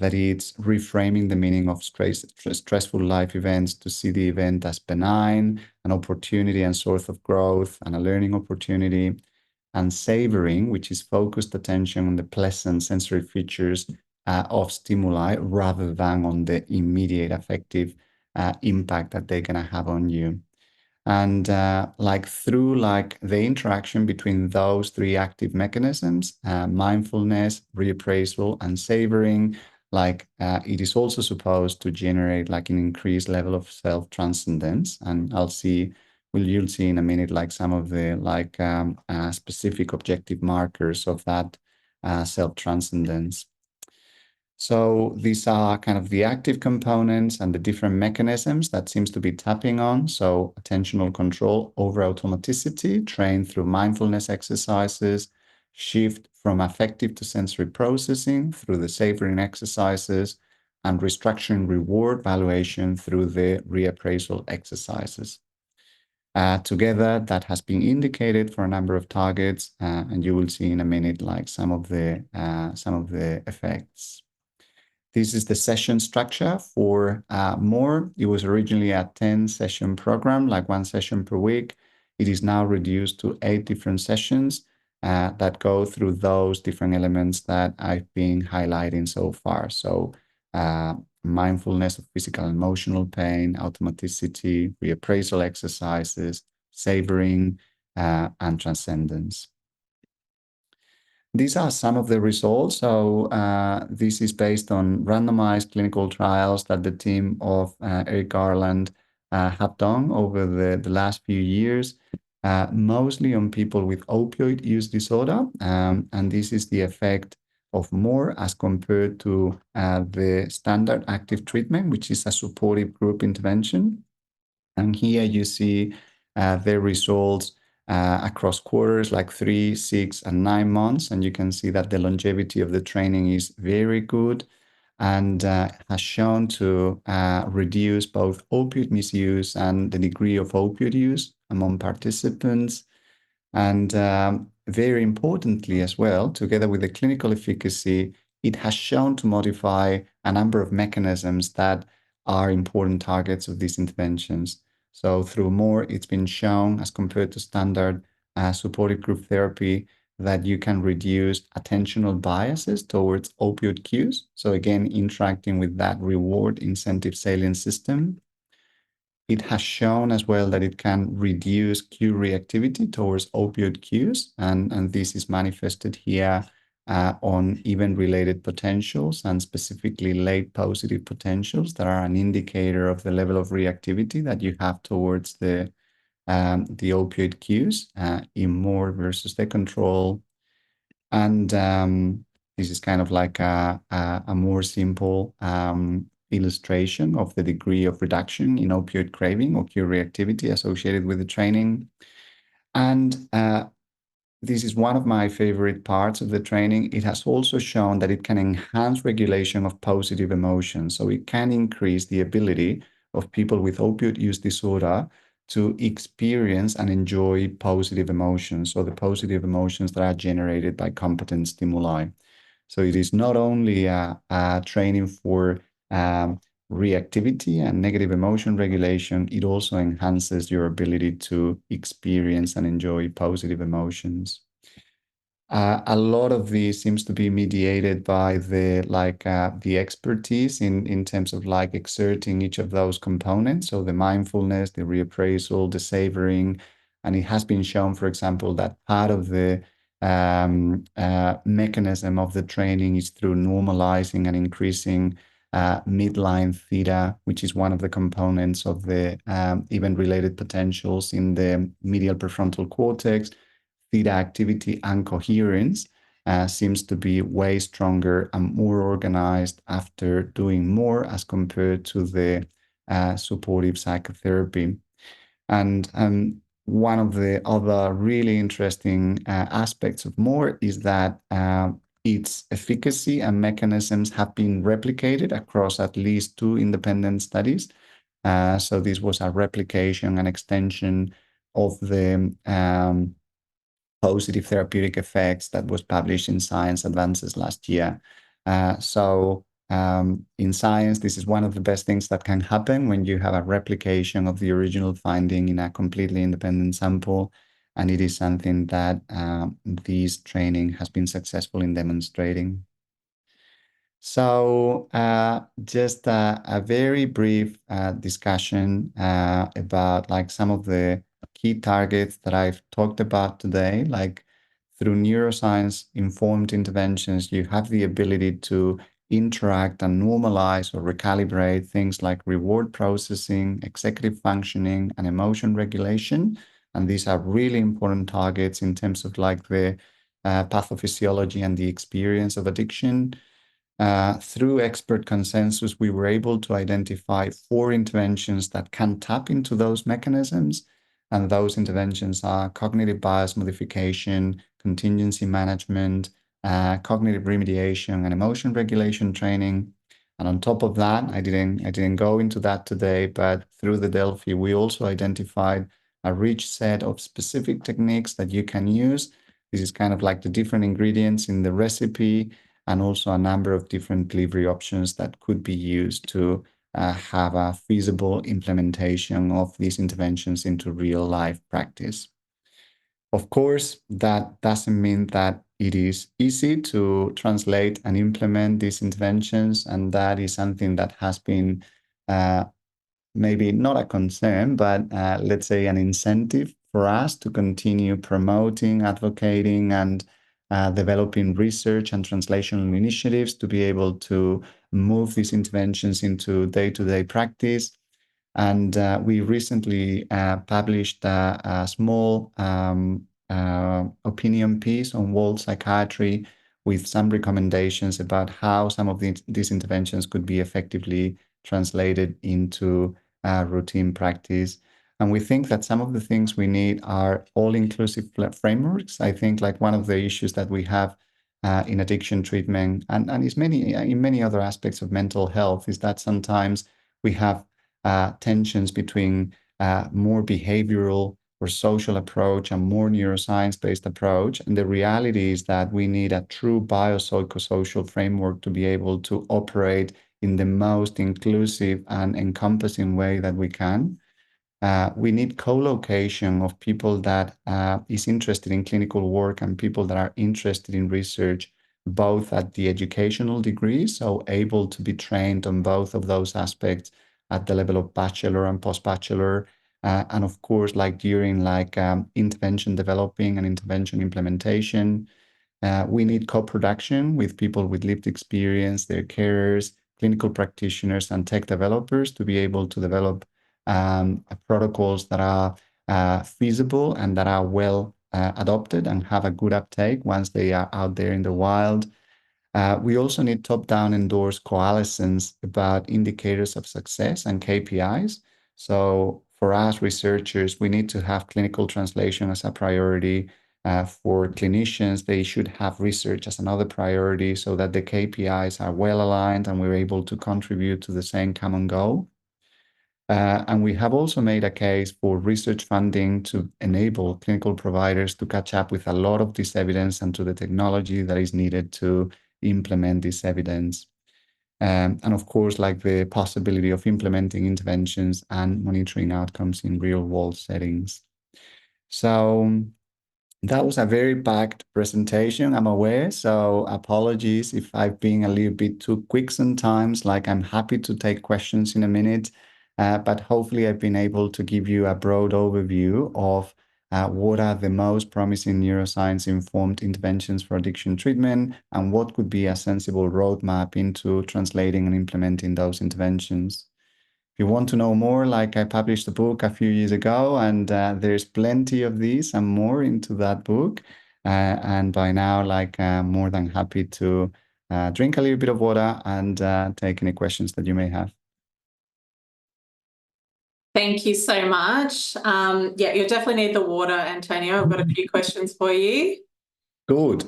that it's reframing the meaning of stressful life events to see the event as benign, an opportunity and source of growth, and a learning opportunity. And savoring, which is focused attention on the pleasant sensory features of stimuli rather than on the immediate affective impact that they're going to have on you. And like through like the interaction between those three active mechanisms, mindfulness, reappraisal, and savoring, like it is also supposed to generate like an increased level of self-transcendence. And you'll see in a minute like some of the like specific objective markers of that self-transcendence. So these are kind of the active components and the different mechanisms that seems to be tapping on. So attentional control over automaticity, trained through mindfulness exercises, shift from affective to sensory processing through the savoring exercises, and restructuring reward valuation through the reappraisal exercises. Together, that has been indicated for a number of targets, and you will see in a minute like some of the effects. This is the session structure for MORE. It was originally a 10-session program, like one session per week. It is now reduced to 8 different sessions that go through those different elements that I've been highlighting so far. So mindfulness of physical and emotional pain, automaticity, reappraisal exercises, savoring, and transcendence. These are some of the results. So this is based on randomized clinical trials that the team of Eric Garland have done over the last few years, mostly on people with opioid use disorder. And this is the effect of MORE as compared to the standard active treatment, which is a supportive group intervention. And here you see the results across quarters like 3, 6, and 9 months. And you can see that the longevity of the training is very good and has shown to reduce both opioid misuse and the degree of opioid use among participants. And very importantly as well, together with the clinical efficacy, it has shown to modify a number of mechanisms that are important targets of these interventions. So through more, it's been shown as compared to standard supportive group therapy that you can reduce attentional biases towards opioid cues. So again, interacting with that reward incentive salient system. It has shown as well that it can reduce cue reactivity towards opioid cues, and this is manifested here on event-related potentials and specifically late positive potentials that are an indicator of the level of reactivity that you have towards the opioid cues in more versus the control. And this is kind of like a more simple illustration of the degree of reduction in opioid craving or cue reactivity associated with the training. And this is one of my favorite parts of the training. It has also shown that it can enhance regulation of positive emotions. So it can increase the ability of people with opioid use disorder to experience and enjoy positive emotions, or the positive emotions that are generated by competent stimuli. So it is not only a training for reactivity and negative emotion regulation, it also enhances your ability to experience and enjoy positive emotions. A lot of these seems to be mediated by the expertise in terms of like exerting each of those components. So the mindfulness, the reappraisal, the savoring, and it has been shown, for example, that part of the mechanism of the training is through normalizing and increasing midline theta, which is one of the components of the event-related potentials in the medial prefrontal cortex. Theta activity and coherence seems to be way stronger and more organized after doing more as compared to the supportive psychotherapy. And one of the other really interesting aspects of more is that its efficacy and mechanisms have been replicated across at least 2 independent studies. So this was a replication and extension of the positive therapeutic effects that was published in Science Advances last year. In science, this is one of the best things that can happen when you have a replication of the original finding in a completely independent sample. And it is something that this training has been successful in demonstrating. So just a very brief discussion about like some of the key targets that I've talked about today. Like through neuroscience-informed interventions, you have the ability to interact and normalize or recalibrate things like reward processing, executive functioning, and emotion regulation. And these are really important targets in terms of like the pathophysiology and the experience of addiction. Through expert consensus, we were able to identify 4 interventions that can tap into those mechanisms. And those interventions are cognitive bias modification, contingency management, cognitive remediation, and emotion regulation training. And on top of that, I didn't go into that today, but through the Delphi, we also identified a rich set of specific techniques that you can use. This is kind of like the different ingredients in the recipe, and also a number of different delivery options that could be used to have a feasible implementation of these interventions into real life practice. Of course, that doesn't mean that it is easy to translate and implement these interventions, and that is something that has been maybe not a concern, but let's say an incentive for us to continue promoting, advocating, and developing research and translational initiatives to be able to move these interventions into day-to-day practice. And we recently published a small opinion piece on world psychiatry with some recommendations about how some of these interventions could be effectively translated into routine practice. And we think that some of the things we need are all-inclusive frameworks. I think like one of the issues that we have in addiction treatment and is many in many other aspects of mental health is that sometimes we have tensions between more behavioral or social approach and more neuroscience-based approach. And the reality is that we need a true biopsychosocial framework to be able to operate in the most inclusive and encompassing way that we can. We need co-location of people that is interested in clinical work and people that are interested in research, both at the educational degree, so able to be trained on both of those aspects at the level of bachelor and post-bachelor. And of course, like during intervention developing and intervention implementation, we need co-production with people with lived experience, their carers, clinical practitioners, and tech developers to be able to develop protocols that are feasible and that are well adopted and have a good uptake once they are out there in the wild. We also need top-down endorsed coalescence about indicators of success and KPIs. So for us researchers, we need to have clinical translation as a priority. For clinicians, they should have research as another priority so that the KPIs are well aligned and we're able to contribute to the same common goal. And we have also made a case for research funding to enable clinical providers to catch up with a lot of this evidence and to the technology that is needed to implement this evidence. And of course, like the possibility of implementing interventions and monitoring outcomes in real world settings. So that was a very packed presentation, I'm aware. So apologies if I've been a little bit too quick sometimes. Like I'm happy to take questions in a minute, but hopefully I've been able to give you a broad overview of what are the most promising neuroscience-informed interventions for addiction treatment and what could be a sensible roadmap into translating and implementing those interventions. If you want to know more, like I published a book a few years ago, and there's plenty of these and more into that book. And by now, more than happy to drink a little bit of water and take any questions that you may have. Thank you so much. Yeah, you'll definitely need the water, Antonio. I've got a few questions for you. Good.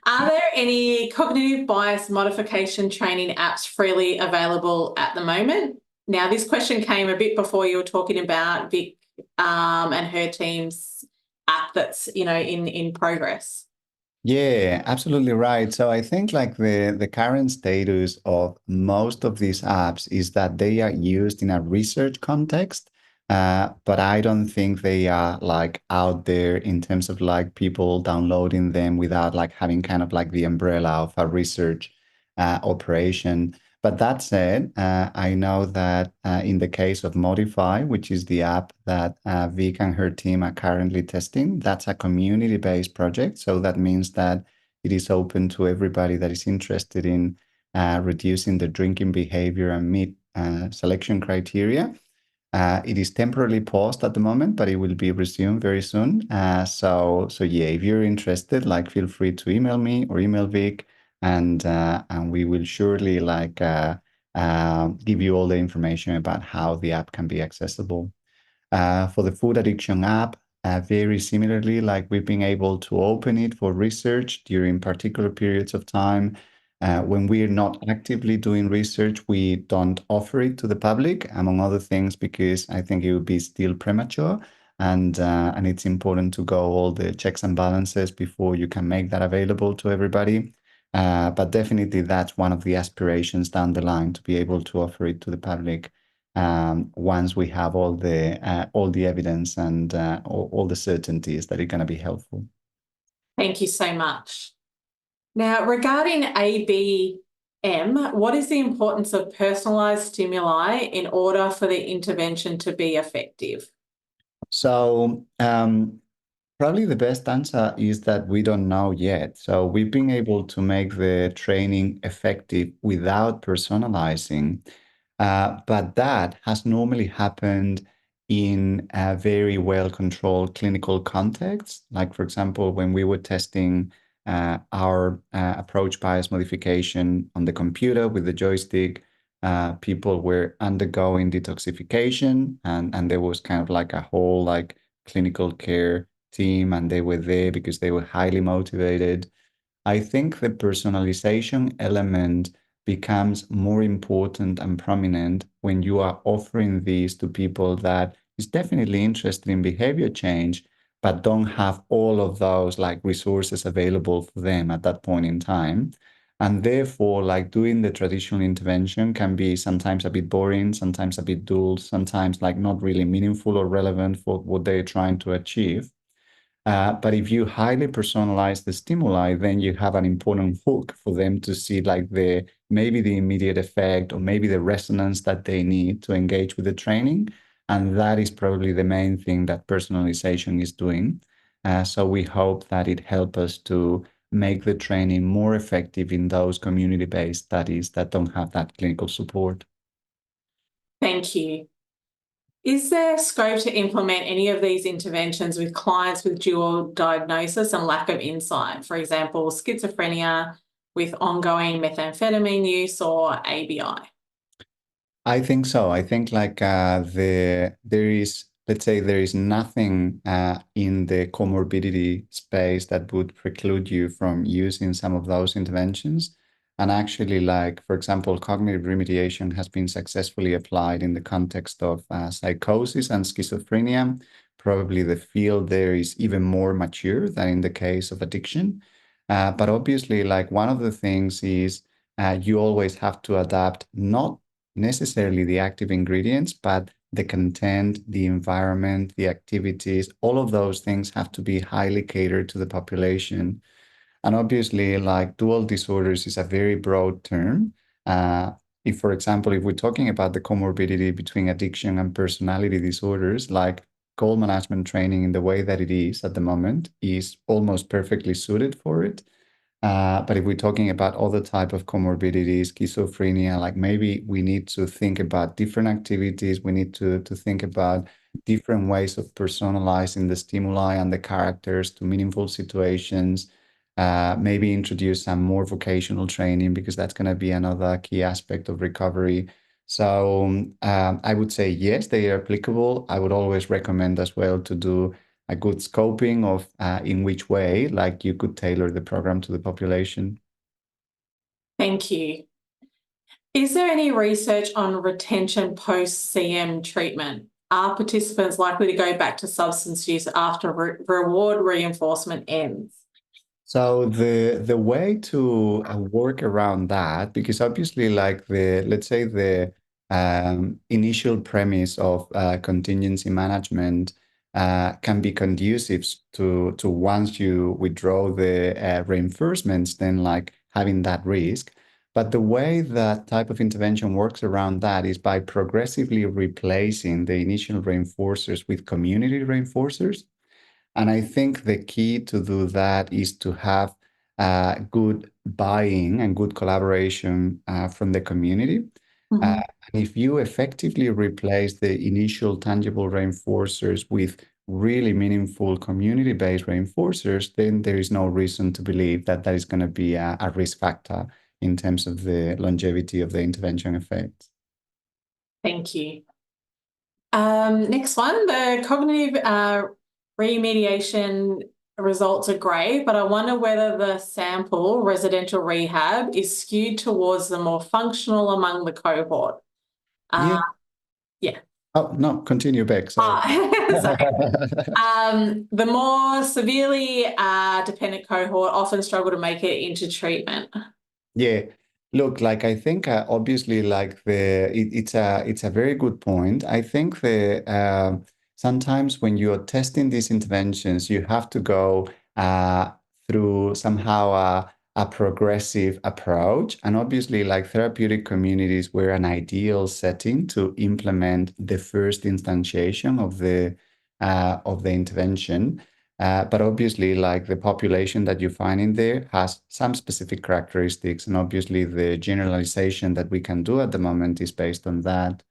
Are there any cognitive bias modification training apps freely available at the moment? Now, this question came a bit before you were talking about Vic and her team's app that's, in progress. Yeah, absolutely right. So I think like the current status of most of these apps is that they are used in a research context, but I don't think they are like out there in terms of like people downloading them without like having kind of like the umbrella of a research operation. But that said, I know that in the case of Modify, which is the app that Vic and her team are currently testing, that's a community-based project. So that means that it is open to everybody that is interested in reducing the drinking behavior and meet selection criteria. It is temporarily paused at the moment, but it will be resumed very soon. So yeah, if you're interested, like feel free to email me or email Vic, and we will surely give you all the information about how the app can be accessible. For the food addiction app, very similarly, like we've been able to open it for research during particular periods of time. When we're not actively doing research, we don't offer it to the public, among other things, because I think it would be still premature. And it's important to go all the checks and balances before you can make that available to everybody. But definitely that's one of the aspirations down the line to be able to offer it to the public once we have all the evidence and all the certainties that are going to be helpful. Thank you so much. Now, regarding ABM, what is the importance of personalised stimuli in order for the intervention to be effective? So probably the best answer is that we don't know yet. So we've been able to make the training effective without personalizing. But that has normally happened in a very well-controlled clinical context. Like, for example, when we were testing our approach bias modification on the computer with the joystick, people were undergoing detoxification, and there was kind of like a whole like clinical care team, and they were there because they were highly motivated. I think the personalization element becomes more important and prominent when you are offering these to people that is definitely interested in behavior change, but don't have all of those like resources available for them at that point in time. And therefore, like doing the traditional intervention can be sometimes a bit boring, sometimes a bit dull, sometimes like not really meaningful or relevant for what they're trying to achieve. But if you highly personalize the stimuli, then you have an important hook for them to see like the maybe the immediate effect or maybe the resonance that they need to engage with the training. And that is probably the main thing that personalization is doing. So we hope that it helps us to make the training more effective in those community-based studies that don't have that clinical support. Thank you. Is there scope to implement any of these interventions with clients with dual diagnosis and lack of insight? For example, schizophrenia with ongoing methamphetamine use or ABI? I think so. I think like there is, let's say, there is nothing in the comorbidity space that would preclude you from using some of those interventions. And actually, like for example, cognitive remediation has been successfully applied in the context of psychosis and schizophrenia. Probably the field there is even more mature than in the case of addiction. But obviously, like one of the things is you always have to adapt not necessarily the active ingredients, but the content, the environment, the activities, all of those things have to be highly catered to the population. And obviously, like dual disorders is a very broad term. If, for example, if we're talking about the comorbidity between addiction and personality disorders, like goal management training in the way that it is at the moment is almost perfectly suited for it. But if we're talking about other type of comorbidities, schizophrenia, like maybe we need to think about different activities. We need to think about different ways of personalizing the stimuli and the characters to meaningful situations. Maybe introduce some more vocational training because that's going to be another key aspect of recovery. So I would say yes, they are applicable. I would always recommend as well to do a good scoping of in which way, like you could tailor the program to the population. Thank you. Is there any research on retention post-CM treatment? Are participants likely to go back to substance use after reward reinforcement ends? So the way to work around that, because obviously, like the let's say the initial premise of contingency management can be conducive to once you withdraw the reinforcements, then like having that risk. But the way that type of intervention works around that is by progressively replacing the initial reinforcers with community reinforcers. And I think the key to do that is to have good buying and good collaboration from the community. Uh, Mhm. and if you effectively replace the initial tangible reinforcers with really meaningful community-based reinforcers, then there is no reason to believe that that is going to be a risk factor in terms of the longevity of the intervention effects. Thank you. Next one, the cognitive remediation results are great, but I wonder whether the sample residential rehab is skewed towards the more functional among the cohort. Yeah. Yeah. Oh, no, continue, Beck. Sorry. Sorry. The more severely dependent cohort often struggle to make it into treatment. Yeah. Look, like I think obviously like it's a very good point. I think the sometimes when you're testing these interventions, you have to go through somehow a progressive approach. And obviously, like therapeutic communities were an ideal setting to implement the first instantiation of the intervention. But obviously, like the population that you find in there has some specific characteristics, and obviously the generalization that we can do at the moment is based on that.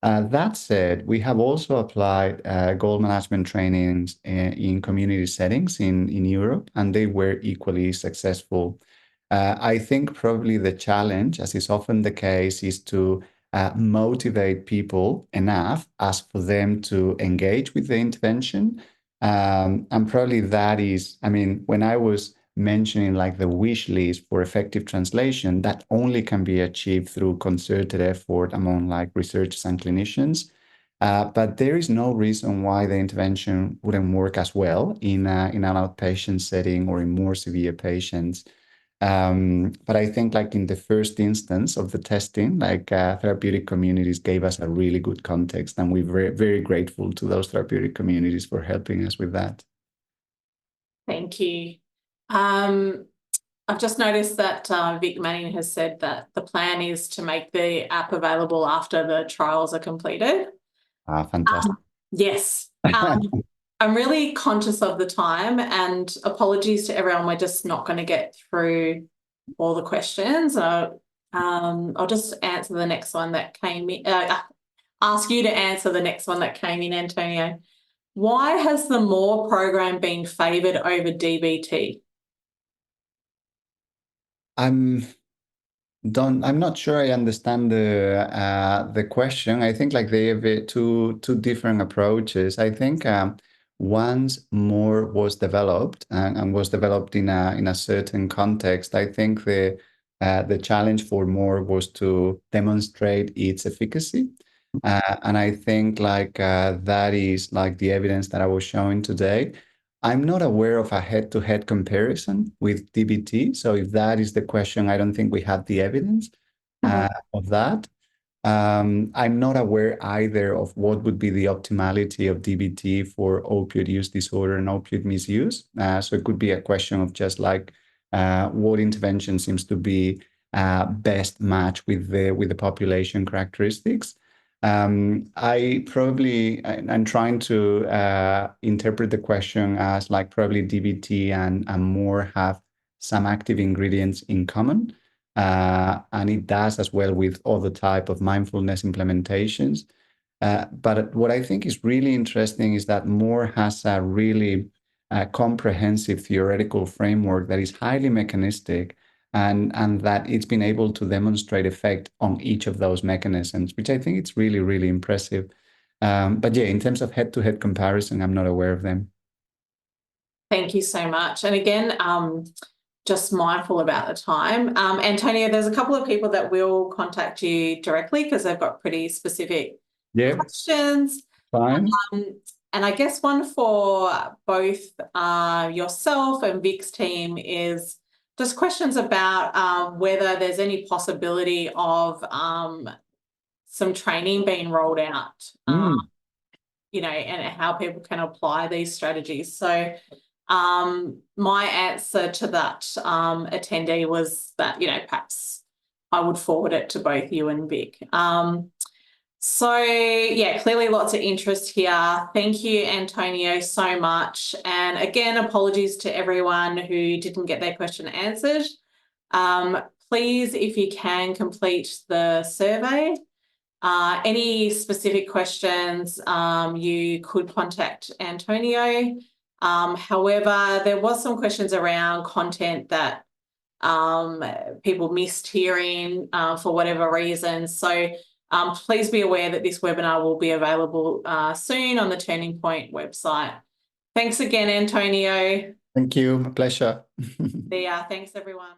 That said, we have also applied goal management trainings in community settings in Europe, and they were equally successful. I think probably the challenge, as is often the case, is to motivate people enough as for them to engage with the intervention. And probably that is, I mean, when I was mentioning like the wish list for effective translation, that only can be achieved through concerted effort among like researchers and clinicians. But there is no reason why the intervention wouldn't work as well in an outpatient setting or in more severe patients. But I think like in the first instance of the testing, like therapeutic communities gave us a really good context, and we're very, very grateful to those therapeutic communities for helping us with that. Thank you. I've just noticed that Vic Manning has said that the plan is to make the app available after the trials are completed. Fantastic. Yes. I'm really conscious of the time, and apologies to everyone. We're just not going to get through all the questions. I'll just answer the next one that came in. Ask you to answer the next one that came in, Antonio. Why has the MORE program been favoured over DBT? I'm not sure I understand the question. I think like they have two different approaches. I think once more was developed and was developed in a certain context, I think the challenge for more was to demonstrate its efficacy. And I think like that is like the evidence that I was showing today. I'm not aware of a head-to-head comparison with DBT. So if that is the question, I don't think we have the evidence of that. I'm not aware either of what would be the optimality of DBT for opioid use disorder and opioid misuse. So it could be a question of just like what intervention seems to be best matched with the population characteristics. I'm trying to interpret the question as like probably DBT and more have some active ingredients in common. And it does as well with other type of mindfulness implementations. But what I think is really interesting is that Moore has a really comprehensive theoretical framework that is highly mechanistic, and that it's been able to demonstrate effect on each of those mechanisms, which I think it's really, really impressive. But yeah, in terms of head-to-head comparison, I'm not aware of them. Thank you so much. And again, just mindful about the time. Antonio, there's a couple of people that will contact you directly because they've got pretty specific questions. Fine. And I guess one for both yourself and Vic's team is just questions about whether there's any possibility of some training being rolled out, you know, and how people can apply these strategies. So my answer to that attendee was that, you know, perhaps I would forward it to both you and Vic. So yeah, clearly lots of interest here. Thank you, Antonio, so much. And again, apologies to everyone who didn't get their question answered. Please, if you can, complete the survey. Any specific questions, you could contact Antonio. However, there was some questions around content that people missed hearing for whatever reason. So please be aware that this webinar will be available soon on the Turning Point website. Thanks again, Antonio. Thank you. My pleasure. Yeah, thanks everyone.